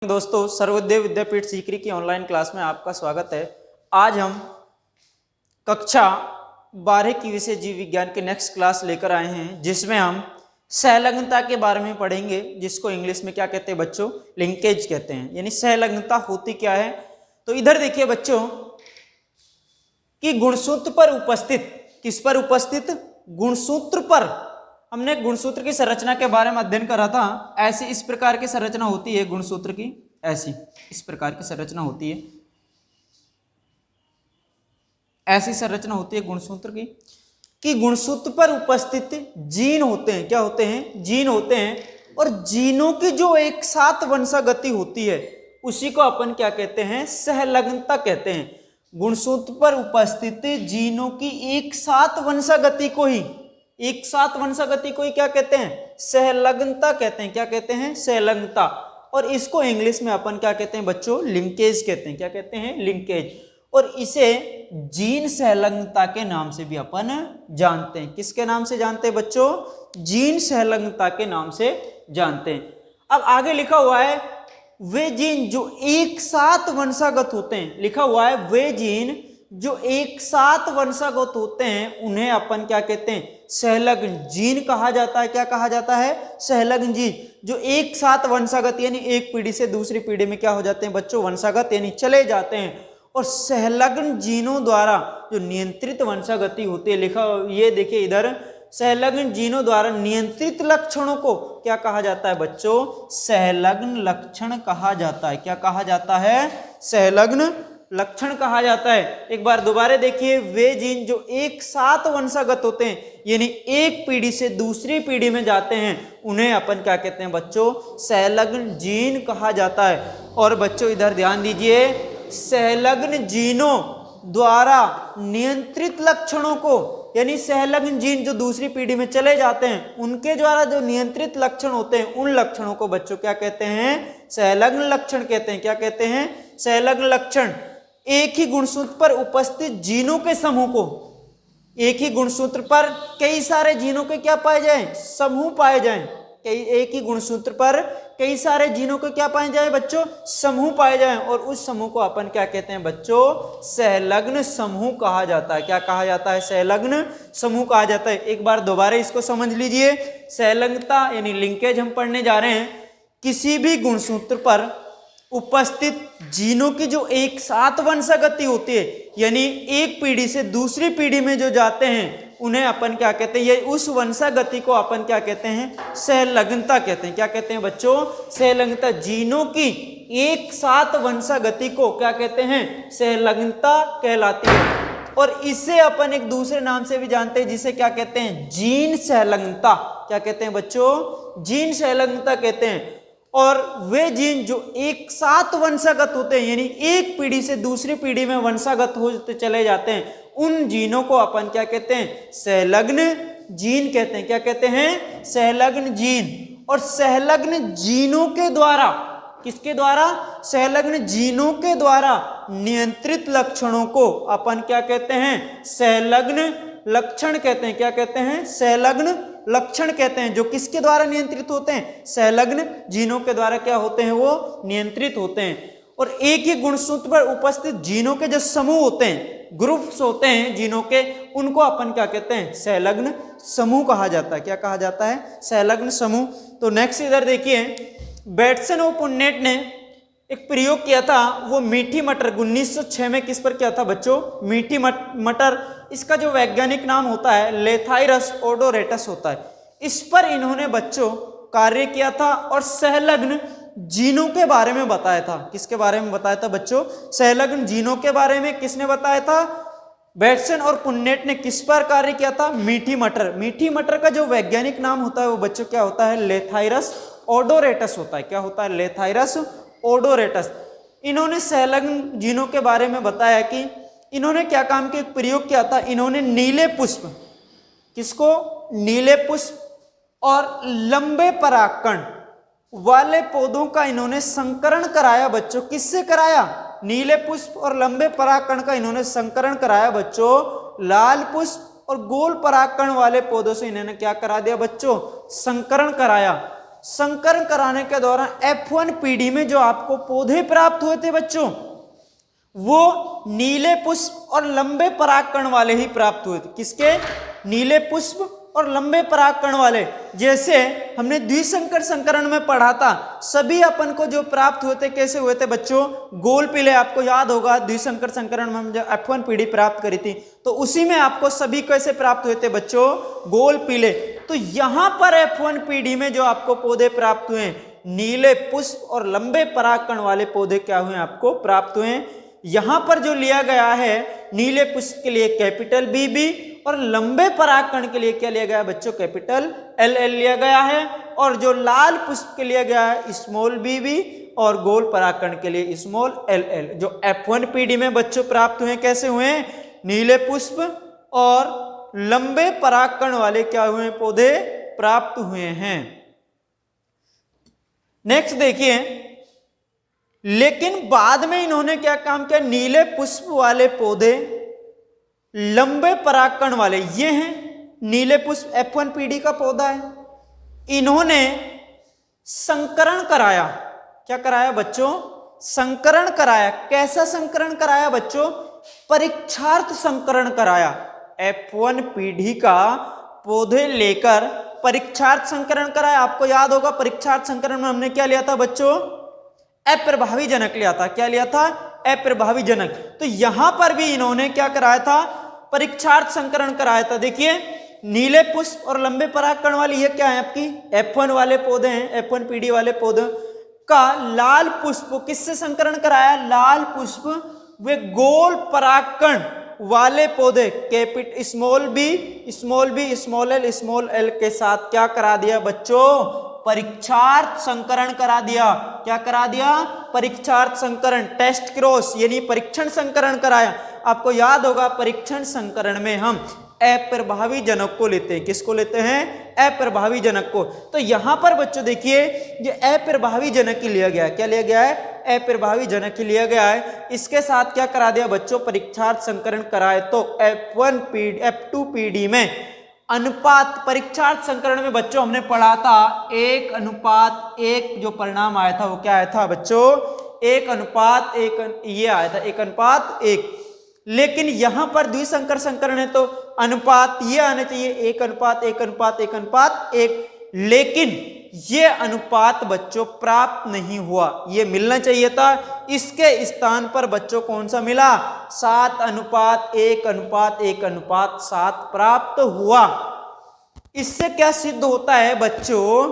दोस्तों, सर्वोदय विद्यापीठ सीकरी की online class में आपका स्वागत है। आज हम कक्षा 12 की विषय जीव विज्ञान के नेक्स्ट क्लास लेकर आए हैं, जिसमें हम सहलग्नता के बारे में पढ़ेंगे, जिसको इंग्लिश में क्या कहते हैं बच्चों, लिंकेज कहते हैं। यानी सहलग्नता होती क्या है। तो इधर देखिए बच्चों कि गुणसूत्र पर उपस्थित, किस पर उपस्थित, गुणसूत्र पर हमने गुणसूत्र की संरचना के बारे में अध्ययन करा था। ऐसी इस प्रकार की संरचना होती है गुणसूत्र की, ऐसी इस प्रकार की संरचना होती है, ऐसी संरचना होती है गुणसूत्र की कि गुणसूत्र पर उपस्थित जीन होते हैं। क्या होते हैं? जीन होते हैं। और जीनों की जो एक साथ वंशागति होती है उसी को अपन क्या कहते हैं, सहलग्नता कहते हैं। गुणसूत्र पर उपस्थित जीनों की एक साथ वंशागति को ही, एक साथ वंशागति को ही क्या कहते हैं, सहलग्नता कहते हैं। क्या कहते हैं? सहलग्नता। और इसको इंग्लिश में अपन क्या कहते हैं बच्चों, लिंकेज कहते हैं। क्या कहते हैं? लिंकेज। और इसे जीन सहलग्नता के नाम से भी अपन जानते हैं। किसके नाम से जानते हैं बच्चों? जीन सहलग्नता के नाम से जानते हैं। अब आगे लिखा हुआ है वे जीन जो एक साथ वंशागत होते हैं, लिखा हुआ है वे जीन जो एक साथ वंशागत होते हैं उन्हें अपन क्या कहते हैं, सहलग्न जीन कहा जाता है। क्या कहा जाता है? सहलग्न जीन। जो एक साथ वंशागत यानी एक पीढ़ी से दूसरी पीढ़ी में क्या हो जाते हैं बच्चों, वंशागत यानी चले जाते हैं। और सहलग्न जीनों द्वारा जो नियंत्रित वंशागति होती है, लिखा ये देखिए इधर, सहलग्न जीनों द्वारा नियंत्रित लक्षणों को क्या कहा जाता है बच्चों, सहलग्न लक्षण कहा जाता है। क्या कहा जाता है? सहलग्न लक्षण कहा जाता है। एक बार दोबारा देखिए, वे जीन जो एक साथ वंशागत होते हैं यानी एक पीढ़ी से दूसरी पीढ़ी में जाते हैं उन्हें अपन क्या कहते हैं बच्चों, सहलग्न जीन कहा जाता है। और बच्चों इधर ध्यान दीजिए, सहलग्न जीनों द्वारा नियंत्रित लक्षणों को, यानी सहलग्न जीन जो दूसरी पीढ़ी में चले जाते हैं उनके द्वारा जो नियंत्रित लक्षण होते हैं उन लक्षणों को बच्चों क्या कहते हैं, सहलग्न लक्षण कहते हैं। क्या कहते हैं? सहलग्न लक्षण। एक ही गुणसूत्र पर उपस्थित जीनों के समूह को, एक ही गुणसूत्र पर कई सारे जीनों के क्या पाए जाएं, समूह पाए जाएं। एक ही गुणसूत्र पर कई सारे जीनों के क्या पाए जाए बच्चों, समूह पाए जाएं। और उस समूह को अपन क्या कहते हैं बच्चों, सहलग्न समूह कहा जाता है। क्या कहा जाता है? सहलग्न समूह कहा जाता है। एक बार दोबारा इसको समझ लीजिए, सहलग्नता यानी लिंकेज हम पढ़ने जा रहे हैं। किसी भी गुणसूत्र पर उपस्थित जीनों की जो एक साथ वंशागति होती है यानी एक पीढ़ी से दूसरी पीढ़ी में जो जाते हैं उन्हें अपन क्या कहते हैं, ये उस वंशागति को अपन क्या कहते हैं, सहलग्नता कहते हैं। क्या कहते हैं बच्चों? सहलग्नता। जीनों की एक साथ वंशागति को क्या कहते हैं, सहलग्नता कहलाती है। और इसे अपन एक दूसरे नाम से भी जानते हैं जिसे क्या कहते हैं, जीन सहलग्नता। क्या कहते हैं बच्चों? जीन सहलग्नता कहते हैं। और वे जीन जो एक साथ वंशागत होते हैं यानी एक पीढ़ी से दूसरी पीढ़ी में वंशागत होते चले जाते हैं उन जीनों को अपन क्या कहते हैं, सहलग्न जीन कहते हैं। क्या कहते हैं? सहलग्न जीन। और सहलग्न जीनों के द्वारा, किसके द्वारा? सहलग्न जीनों के द्वारा नियंत्रित लक्षणों को अपन क्या कहते हैं, सहलग्न लक्षण कहते हैं। क्या कहते हैं? सहलग्न लक्षण कहते हैं। जो किसके द्वारा नियंत्रित होते हैं, सहलग्न जीनों के द्वारा क्या होते हैं, वो नियंत्रित होते हैं। और एक ही गुणसूत्र पर उपस्थित जीनों के जो समूह होते हैं, ग्रुप्स होते हैं जीनों के, उनको अपन क्या कहते हैं, सहलग्न समूह कहा जाता है। क्या कहा जाता है? सहलग्न समूह। तो नेक्स्ट इधर देखिए, बेटसन और पुन्नेट ने एक प्रयोग किया था, वो मीठी मटर 1906 में किस पर किया था बच्चों, मीठी मटर। इसका जो वैज्ञानिक नाम होता है लेथाइरस ओडोरेटस होता है। इस पर इन्होंने बच्चों कार्य किया था और सहलग्न जीनों के बारे में बताया था। किसके बारे में बताया था बच्चों? सहलग्न जीनों के बारे में किसने बताया था? बेटसन और पुन्नेट ने। किस पर कार्य किया था? मीठी मटर। मीठी मटर का जो वैज्ञानिक नाम होता है वो बच्चों क्या होता है, लेथाइरस ओडोरेटस होता है। क्या होता है? लेथाइरस ओडोरेटस। इन्होंने सहलग्न जीनों के बारे में बताया कि इन्होंने क्या काम किया, प्रयोग किया था। इन्होंने नीले पुष्प, किसको? नीले पुष्प और लंबे परागकण वाले पौधों का इन्होंने संकरण कराया बच्चों। किससे कराया? नीले पुष्प और लंबे परागकण का इन्होंने संकरण कराया बच्चों। लाल पुष्प और गोल परागकण वाले पौधों से इन्होंने क्या करा दिया बच्चों, संकरण कराया। संकरण कराने के दौरान F1 पीढ़ी में जो आपको पौधे प्राप्त हुए थे बच्चों, वो नीले पुष्प और लंबे परागकण वाले ही प्राप्त हुए थे। किसके? नीले पुष्प और लंबे परागकण वाले। जैसे हमने द्विसंकर संकरण में पढ़ा था, सभी अपन को जो प्राप्त हुए थे कैसे हुए थे बच्चों? गोल पीले। आपको याद होगा द्विसंकर संकरण में हम जब F1 पीढ़ी प्राप्त करी थी तो उसी में आपको सभी कैसे प्राप्त हुए थे बच्चों? गोल पीले। तो यहां पर F1 पीढ़ी में जो आपको पौधे प्राप्त हुए, नीले पुष्प और लंबे परागकण वाले पौधे क्या हुए? आपको प्राप्त हुए। यहां पर जो लिया गया है नीले पुष्प के लिए कैपिटल BB और लंबे परागकण के लिए क्या लिया गया बच्चों? कैपिटल LL लिया गया है। और जो लाल पुष्प के लिए गया है स्मॉल BB और गोल परागकण के लिए स्मॉल LL। जो F1 पीढ़ी में बच्चों प्राप्त हुए कैसे हुए? नीले पुष्प और लंबे परागकण वाले क्या हुए? पौधे प्राप्त हुए हैं। नेक्स्ट देखिए, लेकिन बाद में इन्होंने क्या काम किया? नीले पुष्प वाले पौधे लंबे परागकण वाले, ये हैं नीले पुष्प, F1 पीढ़ी का पौधा है। इन्होंने संकरण कराया। क्या कराया बच्चों? संकरण कराया। कैसा संकरण कराया बच्चों? परीक्षार्थ संकरण कराया। F1 पीढ़ी का पौधे लेकर परीक्षार्थ संकरण कराया। आपको याद होगा परीक्षार्थ संकरण में हमने क्या लिया था बच्चों? अप्रभावी जनक लिया था। क्या लिया था? अप्रभावी जनक। तो यहां पर भी इन्होंने क्या कराया था? परीक्षार्थ संकरण कराया था। देखिए नीले पुष्प और लंबे परागकण वाली ये क्या है? आपकी F1 वाले पौधे हैं, F1 पीढ़ी वाले पौधे का लाल पुष्प किससे संकरण कराया? लाल पुष्प वे गोल परागकण वाले पौधे स्मॉल बी स्मॉल एल के साथ क्या करा दिया बच्चों? परीक्षार्थ संकरण करा दिया। क्या करा दिया? परीक्षार्थ संकरण, टेस्ट क्रॉस यानी परीक्षण संकरण कराया। आपको याद होगा परीक्षण संकरण में हम अप्रभावी जनक को लेते हैं। किसको लेते हैं? अप्रभावी जनक को। तो यहां पर बच्चों देखिए ये अप्रभावी जनक ही लिया गया है। क्या लिया गया है? अप्रभावी जनक ही लिया गया है। इसके साथ क्या करा दिया बच्चों? परीक्षार्थ संकरण कराए। तो F2 पीढ़ी में अनुपात, परीक्षार्थ संकरण में बच्चों हमने पढ़ा था 1:1 जो परिणाम आया था वो क्या आया था बच्चों? 1:1 ये आया था, 1:1। लेकिन यहां पर द्विसंकर संकरण है तो अनुपात ये आना चाहिए 1:1:1:1। लेकिन ये अनुपात बच्चों प्राप्त नहीं हुआ, ये मिलना चाहिए था। इसके स्थान पर बच्चों कौन सा मिला? 7:1:1:7 प्राप्त हुआ। इससे क्या सिद्ध होता है बच्चों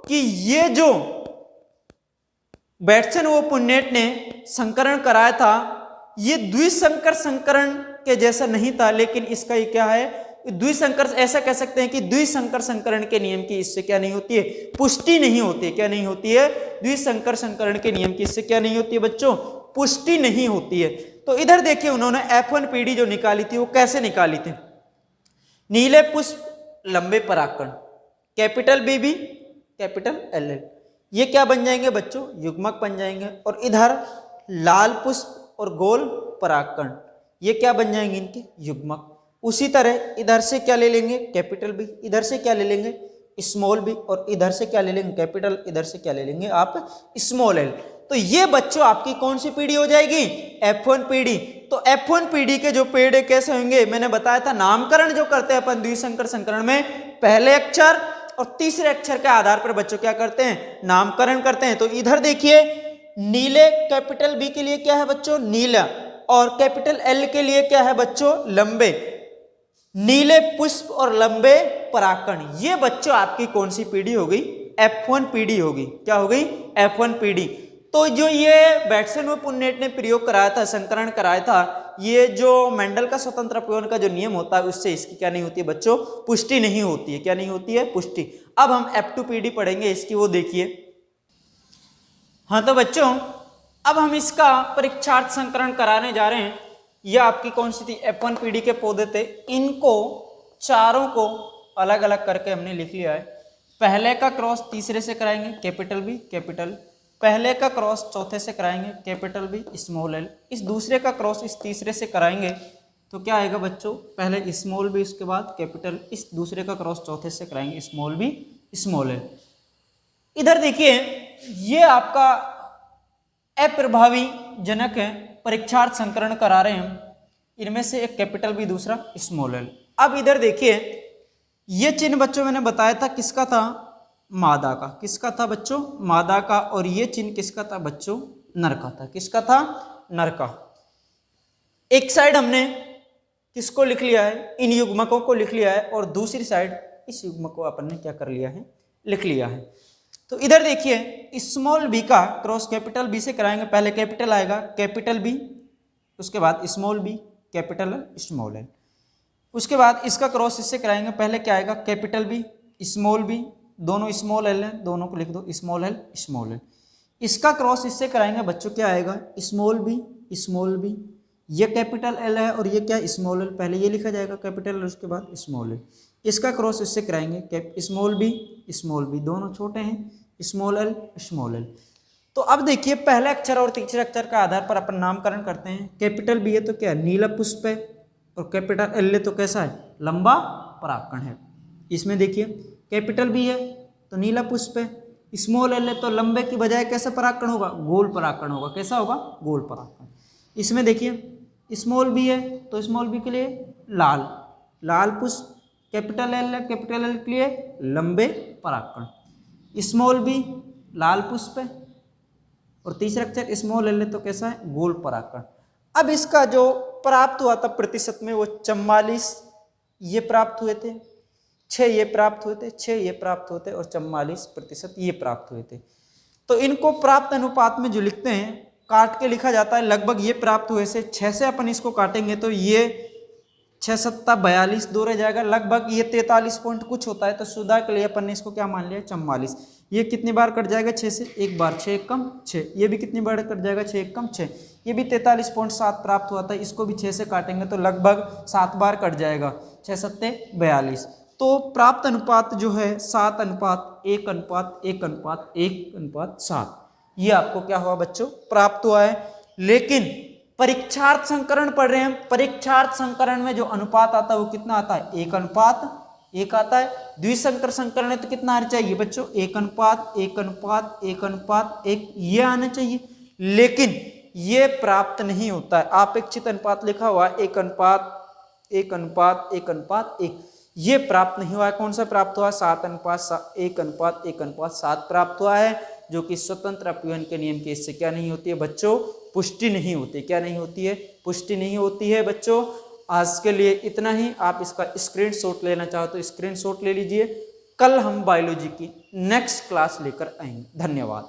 कि ये जो बैटसन व पुन्नेट ने संकरण कराया था ये द्विसंकर संकरण के जैसा नहीं था, लेकिन इसका ये क्या है? द्विसंकर, ऐसा कह सकते हैं कि द्विसंकर संकरण के नियम की इससे क्या नहीं होती है? पुष्टि नहीं होती है। क्या नहीं होती है? द्विसंकर संकरण के नियम की इससे क्या नहीं होती है बच्चों? पुष्टि नहीं होती है। तो इधर देखिए उन्होंने F1 पीढ़ी जो निकाली थी वो कैसे निकाली थी? नीले पुष्प लंबे परागकण, कैपिटल BB कैपिटल LL, ये क्या बन जाएंगे बच्चों? युग्मक बन जाएंगे। और इधर लाल पुष्प और गोल परागकण, ये क्या बन जाएंगे? इनके युग्मक। उसी तरह इधर से क्या ले लेंगे? कैपिटल B, इधर से क्या ले लेंगे? स्मॉल b, और इधर से क्या ले लेंगे? कैपिटल, इधर से क्या ले लेंगे आप? Small l। तो ये बच्चों आपकी कौन सी पीढ़ी हो जाएगी? F1 पीढ़ी। तो F1 पीढ़ी के जो पेड़ कैसे होंगे? मैंने बताया था नामकरण जो करते हैं अपन द्विसंकर संकरण में, पहले अक्षर और तीसरे अक्षर के आधार पर बच्चों क्या करते हैं? नामकरण करते हैं। तो इधर देखिए नीले कैपिटल B के लिए क्या है बच्चों? नीला। और कैपिटल L के लिए क्या है बच्चों? लंबे। नीले पुष्प और लंबे परागकण, ये बच्चों आपकी कौन सी पीढ़ी हो गई? F1 पीढ़ी होगी। क्या हो गई? F1 पीढ़ी। तो जो ये बैटसन व पुन्नेट ने प्रयोग कराया था, संकरण कराया था, ये जो मेंडल का स्वतंत्र अपव्यय का जो नियम होता है उससे इसकी क्या नहीं होती है बच्चों? पुष्टि नहीं होती है। क्या नहीं होती है? पुष्टि। अब हम F2 पीढ़ी पढ़ेंगे इसकी, वो देखिए। हाँ तो बच्चों अब हम इसका परीक्षार्थ संकरण कराने जा रहे हैं। यह आपकी कौन सी थी? F1 पीढ़ी के पौधे थे। इनको चारों को अलग अलग करके हमने लिख लिया है। पहले का क्रॉस तीसरे से कराएंगे, कैपिटल B कैपिटल। पहले का क्रॉस चौथे से कराएंगे, कैपिटल B स्मॉल l। इस दूसरे का क्रॉस इस तीसरे से कराएंगे तो क्या आएगा बच्चों? पहले स्मॉल b उसके बाद कैपिटल, इस दूसरे का क्रॉस चौथे से कराएंगे, स्मॉल b स्मॉल l। इधर देखिए ये आपका अप्रभावी जनक है, परीक्षार्थ संकरण करा रहे हैं हम, इनमें से एक कैपिटल बी दूसरा स्मॉल एल। अब इधर देखिए ये चिन्ह बच्चों मैंने बताया था किसका था, मादा का। किसका था बच्चों, मादा का। और ये चिन्ह किसका था बच्चों, नर का था। किसका था, नर का। एक साइड हमने किसको लिख लिया है, इन युग्मकों को लिख लिया है, और दूसरी साइड इस युग्मक को अपन ने क्या कर लिया है, लिख लिया है। तो इधर देखिए स्मॉल बी का क्रॉस कैपिटल बी से कराएंगे। पहले कैपिटल आएगा कैपिटल बी, उसके बाद small B, capital L, small L. उसके बाद इसका क्रॉस इससे कराएंगे। पहले क्या आएगा, कैपिटल बी, स्मॉल बी, दोनों स्मॉल एल हैं, दोनों को लिख दो स्मॉल एल, स्मॉल एल। इसका क्रॉस इससे कराएंगे बच्चों, क्या आएगा, स्मॉल बी, स्मॉल बी। ये कैपिटल एल है और ये क्या, स्मॉल एल। पहले ये लिखा जाएगा कैपिटल एल, उसके बाद स्मॉल एल। इसका क्रॉस इससे कराएंगे स्मॉल बी, स्मॉल बी, दोनों छोटे हैं, स्मॉल एल, स्मॉल एल। तो अब देखिए पहले अक्षर और तीसरे अक्षर का आधार पर अपन नामकरण करते हैं। कैपिटल बी है तो क्या, नीला पुष्प है, और कैपिटल एल है तो कैसा है, लंबा परागकण है। इसमें देखिए कैपिटल बी है तो नीला पुष्प है, स्मॉल एल है तो लंबे की बजाय कैसा परागकण होगा, गोल परागकण होगा। कैसा होगा, गोल परागकण। इसमें देखिए स्मॉल बी है तो स्मॉल बी के लिए लाल, लाल पुष्प। कैपिटल एल है, कैपिटल एल के लिए लंबे परागकण। स्मॉल बी लाल पुष्प है, और तीसरा अक्षर स्मॉल एल है तो कैसा है, गोल परागकण। अब इसका जो प्राप्त हुआ था प्रतिशत में वो 44 ये प्राप्त हुए थे, 6 ये प्राप्त हुए थे, 6 ये प्राप्त हुए थे, और 44% ये प्राप्त हुए थे। तो इनको प्राप्त अनुपात में जो लिखते हैं काट के लिखा जाता है। लगभग ये प्राप्त हुए से 6 से अपन इसको काटेंगे तो ये 6 सत्ता 42 दूर रह जाएगा, लगभग ये 43 पॉइंट कुछ होता है। तो सुधा के लिए अपन ने इसको क्या मान लिया, 44। ये कितनी बार कट जाएगा 6 से, एक बार, 6 एक कम 6। ये भी कितनी बार कट जाएगा, 6 एक कम 6। ये भी 43.7 प्राप्त हुआ था, इसको भी 6 से काटेंगे तो लगभग 7 बार कट जाएगा, 6 सत्ते 42। तो प्राप्त अनुपात जो है 7:1:1:1:1:7, ये आपको क्या हुआ बच्चों, प्राप्त हुआ है। लेकिन परीक्षार्थ संकरण पढ़ रहे हैं, परीक्षार्थ संकरण में जो अनुपात आता है वो कितना आता है, 1:1 आता है। द्विसंकर संकरण है तो कितना आना चाहिए बच्चों, 1:1:1:1:1, ये आना चाहिए। लेकिन ये प्राप्त नहीं होता है। अपेक्षित अनुपात लिखा हुआ 1:1:1:1, ये प्राप्त नहीं हुआ है। कौन सा प्राप्त हुआ, 7:1:1:1:7 प्राप्त हुआ है, जो कि स्वतंत्र अपव्यय के नियम के इससे क्या नहीं होती है बच्चों, पुष्टि नहीं होती। क्या नहीं होती है, पुष्टि नहीं होती है बच्चों। आज के लिए इतना ही। आप इसका स्क्रीनशॉट लेना चाहो तो स्क्रीनशॉट ले लीजिए। कल हम बायोलॉजी की नेक्स्ट क्लास लेकर आएंगे। धन्यवाद।